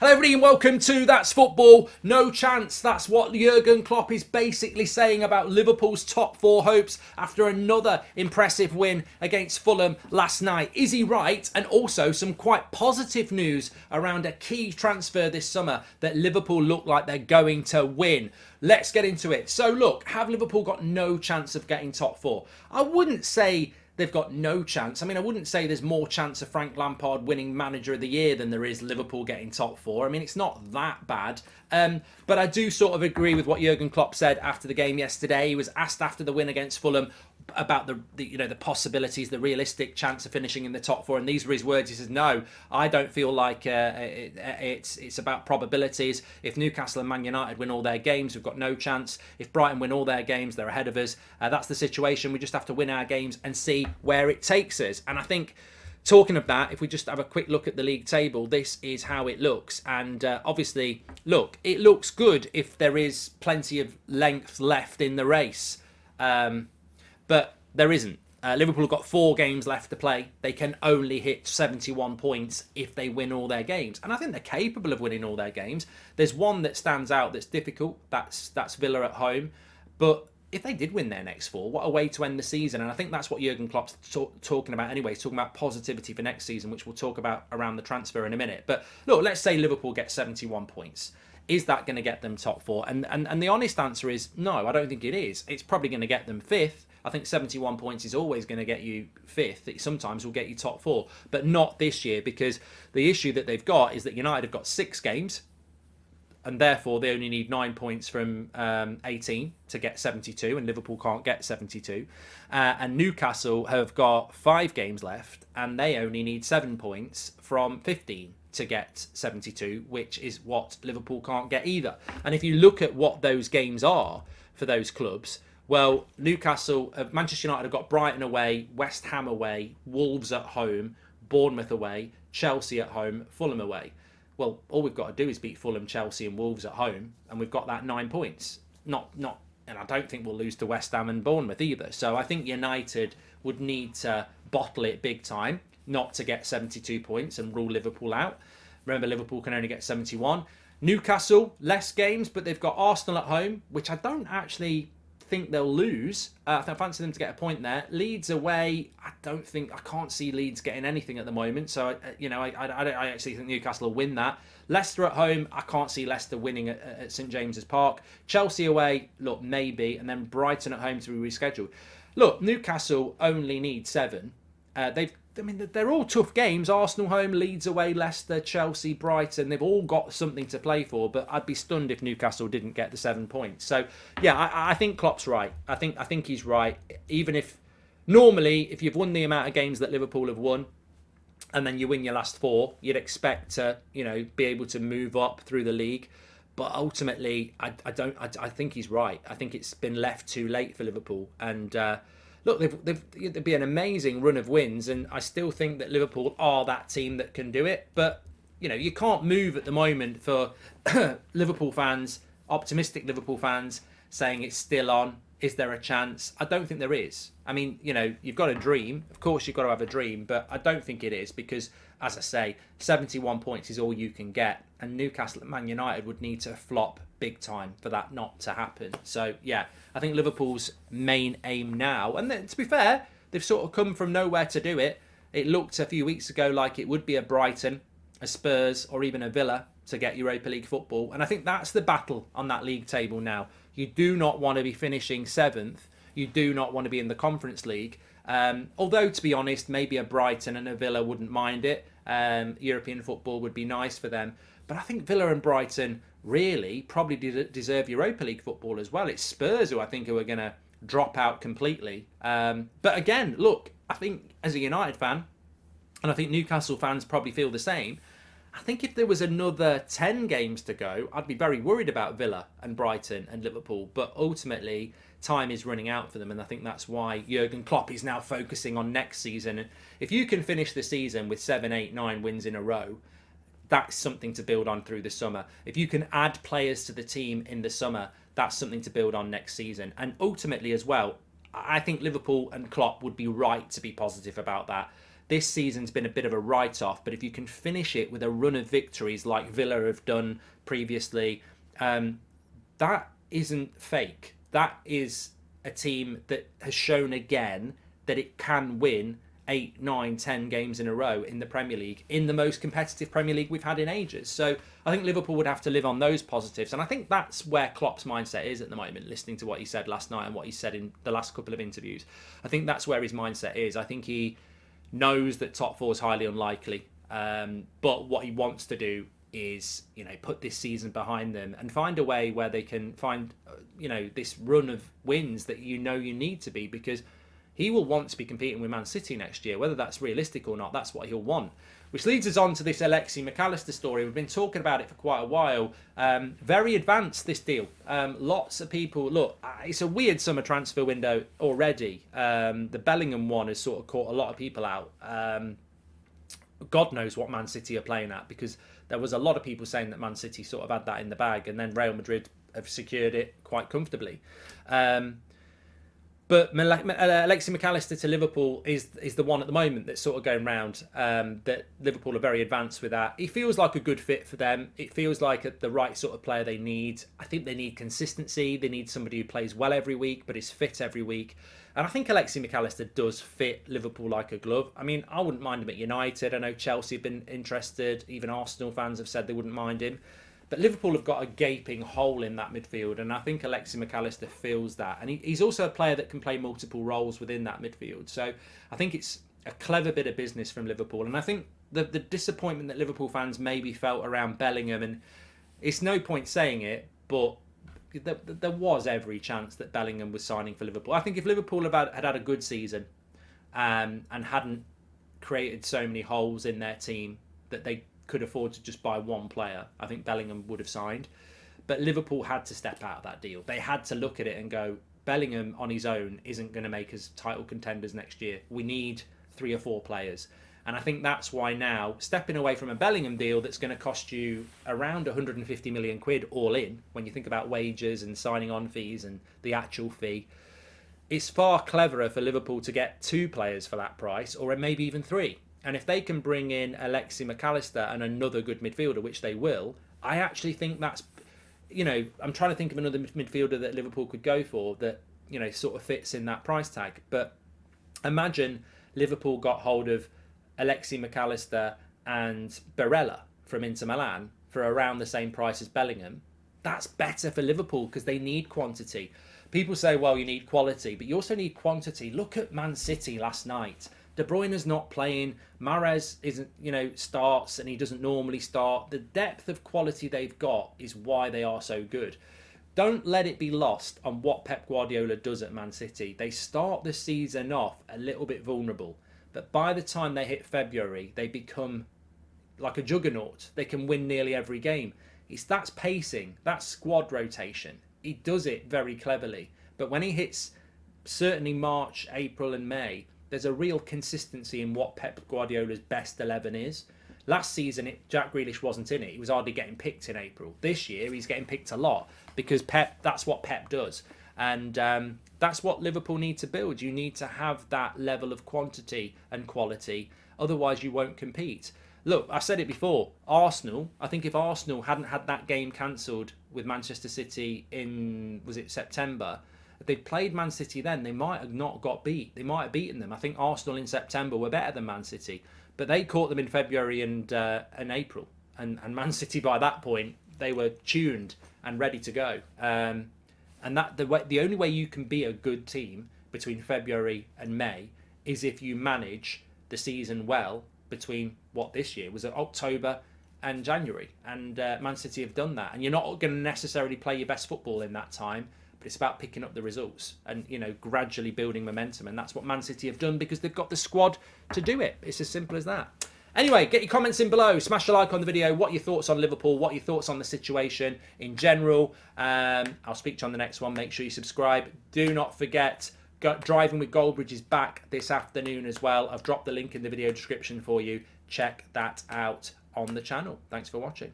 Hello everybody and welcome to That's Football. No chance. That's what Jurgen Klopp is basically saying about Liverpool's top four hopes after another impressive win against Fulham last night. Is he right? And also some quite positive news around a key transfer this summer that Liverpool look like they're going to win. Let's get into it. So look, have Liverpool got no chance of getting top four? I wouldn't say they've got no chance. I mean, I wouldn't say there's more chance of Frank Lampard winning Manager of the Year than there is Liverpool getting top four. I mean, it's not that bad. But I do sort of agree with what Jurgen Klopp said after the game yesterday. He was asked after the win against Fulham about the possibilities, the realistic chance of finishing in the top four, and these were his words. He says, "No, I don't feel like it's about probabilities. If Newcastle and Man United win all their games, we've got no chance. If Brighton win all their games, they're ahead of us. That's the situation. We just have to win our games and see where it takes us." And I think, talking of that, if we just have a quick look at the league table, this is how it looks. And obviously, look, it looks good if there is plenty of length left in the race. But there isn't. Liverpool have got 4 games left to play. They can only hit 71 points if they win all their games. And I think they're capable of winning all their games. There's one that stands out that's difficult. That's Villa at home. But if they did win their next 4, what a way to end the season. And I think that's what Jurgen Klopp's talking about anyway. He's talking about positivity for next season, which we'll talk about around the transfer in a minute. But look, let's say Liverpool get 71 points. Is that going to get them top 4? And the honest answer is no, I don't think it is. It's probably going to get them 5th. I think 71 points is always going to get you 5th. It sometimes will get you top 4, but not this year, because the issue that they've got is that United have got 6 games, and therefore they only need 9 points from 18 to get 72, and Liverpool can't get 72. And Newcastle have got 5 games left, and they only need 7 points from 15 to get 72, which is what Liverpool can't get either. And if you look at what those games are for those clubs, well, Newcastle, Manchester United have got Brighton away, West Ham away, Wolves at home, Bournemouth away, Chelsea at home, Fulham away. Well, all we've got to do is beat Fulham, Chelsea and Wolves at home, and we've got that 9 points. And I don't think we'll lose to West Ham and Bournemouth either. So I think United would need to bottle it big time, not to get 72 points and rule Liverpool out. Remember, Liverpool can only get 71. Newcastle, less games, but they've got Arsenal at home, which I don't actually think they'll lose. I fancy them to get a point there. Leeds away, I can't see Leeds getting anything at the moment. So I actually think Newcastle will win that. Leicester at home, I can't see Leicester winning at St James's Park. Chelsea away, look, maybe, and then Brighton at home to be rescheduled. Look, Newcastle only need 7. They're all tough games. Arsenal home, Leeds away, Leicester, Chelsea, Brighton. They've all got something to play for, but I'd be stunned if Newcastle didn't get the 7 points. So, yeah, I think Klopp's right. I think he's right. Even if, normally, if you've won the amount of games that Liverpool have won, and then you win your last 4, you'd expect to, be able to move up through the league. But ultimately, I think he's right. I think it's been left too late for Liverpool. And look, there'd be an amazing run of wins, and I still think that Liverpool are that team that can do it. But, you can't move at the moment for Liverpool fans, optimistic Liverpool fans, saying it's still on. Is there a chance? I don't think there is. I mean, you've got a dream. Of course, you've got to have a dream, but I don't think it is because, as I say, 71 points is all you can get. And Newcastle and Man United would need to flop big time for that not to happen. So, yeah, I think Liverpool's main aim now, and then, to be fair, they've sort of come from nowhere to do it. It looked a few weeks ago like it would be a Brighton, a Spurs, or even a Villa to get Europa League football. And I think that's the battle on that league table now. You do not want to be finishing 7th. You do not want to be in the Conference League. Although, to be honest, maybe a Brighton and a Villa wouldn't mind it. European football would be nice for them. But I think Villa and Brighton really probably deserve Europa League football as well. It's Spurs who I think are going to drop out completely. But again, look, I think as a United fan, and I think Newcastle fans probably feel the same, I think if there was another 10 games to go, I'd be very worried about Villa and Brighton and Liverpool. But ultimately, time is running out for them. And I think that's why Jurgen Klopp is now focusing on next season. And if you can finish the season with 7, 8, 9 wins in a row, that's something to build on through the summer. If you can add players to the team in the summer, that's something to build on next season. And ultimately as well, I think Liverpool and Klopp would be right to be positive about that. this season's been a bit of a write-off, but if you can finish it with a run of victories like Villa have done previously, that isn't fake. That is a team that has shown again that it can win 8, 9, 10 games in a row in the Premier League, in the most competitive Premier League we've had in ages. So I think Liverpool would have to live on those positives. And I think that's where Klopp's mindset is at the moment, listening to what he said last night and what he said in the last couple of interviews. I think that's where his mindset is. I think he knows that top four is highly unlikely. But what he wants to do is, put this season behind them and find a way where they can find, this run of wins that you need to be, because he will want to be competing with Man City next year. Whether that's realistic or not, that's what he'll want. Which leads us on to this Alexis Mac Allister story. We've been talking about it for quite a while. Very advanced, this deal. Lots of people... Look, it's a weird summer transfer window already. The Bellingham one has sort of caught a lot of people out. God knows what Man City are playing at, because there was a lot of people saying that Man City sort of had that in the bag, and then Real Madrid have secured it quite comfortably. But Alexis Mac Allister to Liverpool is the one at the moment that's sort of going round, that Liverpool are very advanced with that. He feels like a good fit for them. It feels like the right sort of player they need. I think they need consistency. They need somebody who plays well every week but is fit every week. And I think Alexis Mac Allister does fit Liverpool like a glove. I mean, I wouldn't mind him at United. I know Chelsea have been interested. Even Arsenal fans have said they wouldn't mind him. But Liverpool have got a gaping hole in that midfield, and I think Alexis Mac Allister feels that. And he's also a player that can play multiple roles within that midfield. So I think it's a clever bit of business from Liverpool. And I think the disappointment that Liverpool fans maybe felt around Bellingham, and it's no point saying it, but there was every chance that Bellingham was signing for Liverpool. I think if Liverpool had had a good season and hadn't created so many holes in their team that they could afford to just buy one player, I think Bellingham would have signed. But Liverpool had to step out of that deal. They had to look at it and go, Bellingham on his own isn't going to make us title contenders next year. We need 3 or 4 players. And I think that's why now, stepping away from a Bellingham deal that's going to cost you around 150 million quid all in, when you think about wages and signing on fees and the actual fee, it's far cleverer for Liverpool to get 2 players for that price, or maybe even 3. And if they can bring in Alexis Mac Allister and another good midfielder, which they will, I actually think that's, I'm trying to think of another midfielder that Liverpool could go for that, sort of fits in that price tag. But imagine Liverpool got hold of Alexis Mac Allister and Barella from Inter Milan for around the same price as Bellingham. That's better for Liverpool because they need quantity. People say, well, you need quality, but you also need quantity. Look at Man City last night. De Bruyne's not playing. Mahrez isn't, starts, and he doesn't normally start. The depth of quality they've got is why they are so good. Don't let it be lost on what Pep Guardiola does at Man City. They start the season off a little bit vulnerable, but by the time they hit February, they become like a juggernaut. They can win nearly every game. That's pacing, that's squad rotation. He does it very cleverly. But when he hits certainly March, April and May, there's a real consistency in what Pep Guardiola's best 11 is. Last season, Jack Grealish wasn't in it. He was hardly getting picked in April. This year, he's getting picked a lot because that's what Pep does. And that's what Liverpool need to build. You need to have that level of quantity and quality. Otherwise, you won't compete. Look, I've said it before. Arsenal, I think if Arsenal hadn't had that game cancelled with Manchester City in, was it September? If they'd played Man City then, they might have not got beat. They might have beaten them. I think Arsenal in September were better than Man City. But they caught them in February and April. And Man City, by that point, they were tuned and ready to go. And that the only way you can be a good team between February and May is if you manage the season well between what this year was October and January. And Man City have done that. And you're not going to necessarily play your best football in that time, but it's about picking up the results and, gradually building momentum. And that's what Man City have done because they've got the squad to do it. It's as simple as that. Anyway, get your comments in below. Smash a like on the video. What are your thoughts on Liverpool? What are your thoughts on the situation in general? I'll speak to you on the next one. Make sure you subscribe. Do not forget, Driving with Goldbridge is back this afternoon as well. I've dropped the link in the video description for you. Check that out on the channel. Thanks for watching.